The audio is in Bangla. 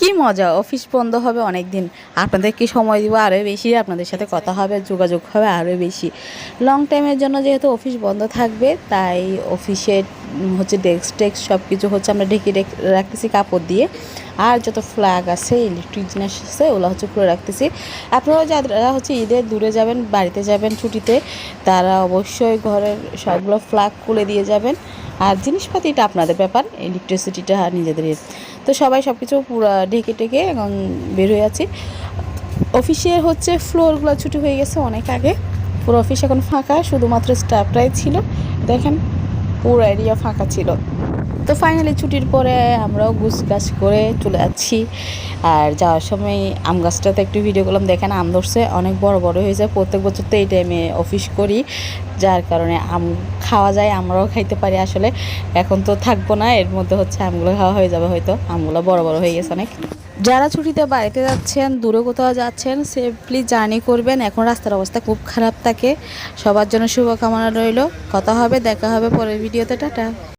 কি মজা, অফিস বন্ধ হবে অনেক দিন, আপনাদেরকে সময় দিব আরও বেশি, আপনাদের সাথে কথা হবে, যোগাযোগ হবে আরও বেশি। লং টাইমের জন্য যেহেতু অফিস বন্ধ থাকবে, তাই অফিসের হচ্ছে ডেস্ক টেক্স সব কিছু হচ্ছে আমরা ঢেকে রাখতেছি কাপড় দিয়ে। আর যত ফ্ল্যাগ আছে, ইলেকট্রিক জিনিস আছে, ওগুলো হচ্ছে খুলে রাখতেছি। আপনারা যারা হচ্ছে ঈদে দূরে যাবেন, বাড়িতে যাবেন ছুটিতে, তারা অবশ্যই ঘরের সবগুলো ফ্ল্যাগ খুলে দিয়ে যাবেন। আর জিনিসপাতিটা আপনাদের ব্যাপার, ইলেকট্রিসিটিটা নিজেদের। তো সবাই সব কিছু পুরো ঢেকে টেকে এখন বের হয়ে আছি। অফিসের হচ্ছে ফ্লোরগুলো ছুটি হয়ে গেছে অনেক আগে, পুরো অফিস এখন ফাঁকা, শুধুমাত্র স্টাফরাই ছিল। দেখেন পুরো এরিয়া ফাঁকা ছিল। তো ফাইনালি ছুটির পরে আমরাও গাছ করে চলে যাচ্ছি। আর যাওয়ার সময় আম গাছটাতে একটু ভিডিও করলাম, দেখেন আম ধরছে, অনেক বড় বড় হয়ে যায়। প্রত্যেক বছর তো এই টাইমে অফিস করি, যার কারণে আম খাওয়া যায়, আমরাও খাইতে পারি। আসলে এখন তো থাকবো না, এর মধ্যে হচ্ছে আমগুলো খাওয়া হয়ে যাবে হয়তো। আমগুলো বড় বড় হয়ে গেছে অনেক। যারা ছুটিতে বাড়িতে যাচ্ছেন, দূরে কোথাও যাচ্ছেন, সেফলি জার্নি করবেন। এখন রাস্তার অবস্থা খুব খারাপ থাকে। সবার জন্য শুভকামনা রইল। কথা হবে, দেখা হবে পরের ভিডিওতে। টাটা।